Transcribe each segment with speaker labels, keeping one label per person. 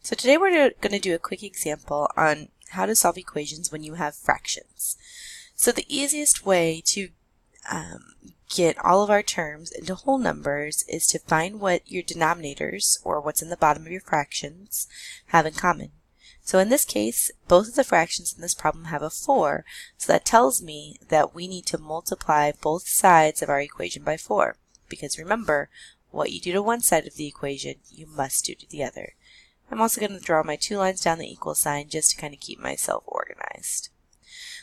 Speaker 1: So today we're going to do a quick example on how to solve equations when you have fractions. So the easiest way to get all of our terms into whole numbers is to find what your denominators, or what's in the bottom of your fractions, have in common. So in this case, both of the fractions in this problem have a 4, so that tells me that we need to multiply both sides of our equation by 4. Because remember, what you do to one side of the equation, you must do to the other. I'm also going to draw my 2 lines down the equal sign just to kind of keep myself organized.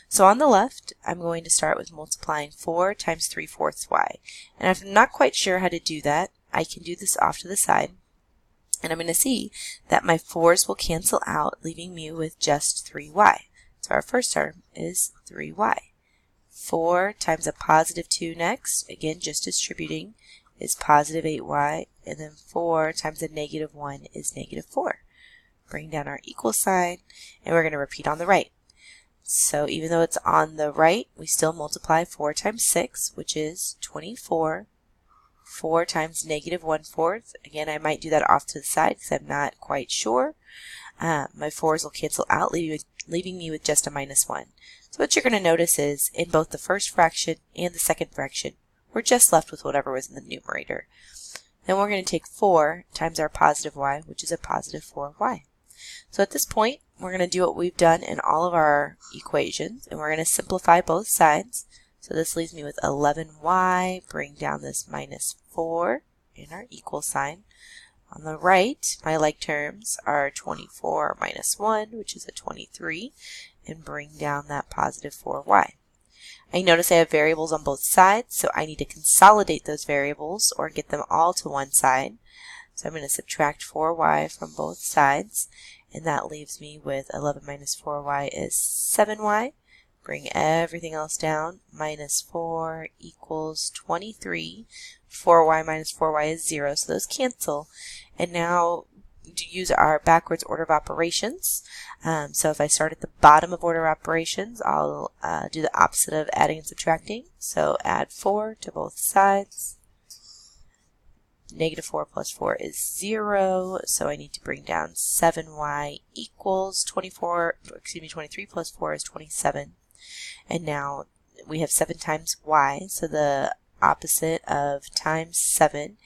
Speaker 1: So on the left, I'm going to start with multiplying 4 times 3/4 y. And if I'm not quite sure how to do that, I can do this off to the side. And I'm going to see that my 4's will cancel out, leaving me with just 3y. So our first term is 3y. 4 times a positive 2 next, again just distributing, is positive 8y, and then 4 times a negative 1 is negative 4. Bring down our equal sign, and we're going to repeat on the right. So even though it's on the right, we still multiply 4 times 6, which is 24. 4 times negative 1/4. Again, I might do that off to the side because I'm not quite sure. My 4's will cancel out, leaving me with just a -1. So what you're going to notice is, in both the first fraction and the second fraction, we're just left with whatever was in the numerator. Then we're going to take 4 times our positive y, which is a positive 4y. So at this point, we're going to do what we've done in all of our equations, and we're going to simplify both sides. So this leaves me with 11y, bring down this -4 in our equal sign. On the right, my like terms are 24 minus 1, which is a 23, and bring down that positive 4y. I notice I have variables on both sides, so I need to consolidate those variables or get them all to one side. So I'm going to subtract 4y from both sides, and that leaves me with 11 minus 4y is 7y. Bring everything else down. -4 equals 23. 4y minus 4y is 0, so those cancel. And now to use our backwards order of operations. So if I start at the bottom of order of operations, I'll do the opposite of adding and subtracting. So add 4 to both sides. -4 plus 4 is 0, so I need to bring down 7y equals 23 plus 4 is 27. And now we have 7 times y, so the opposite of times 7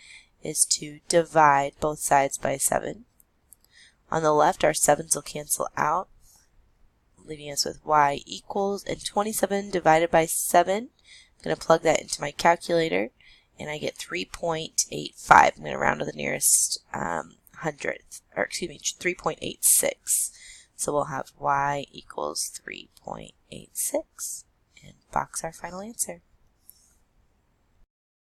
Speaker 1: is to divide both sides by 7. On the left, our 7's will cancel out, leaving us with y equals, and 27 divided by 7, I'm going to plug that into my calculator, and I get 3.85. I'm going to round to the nearest hundredth, or excuse me, 3.86. So we'll have y equals 3.86 and box our final answer.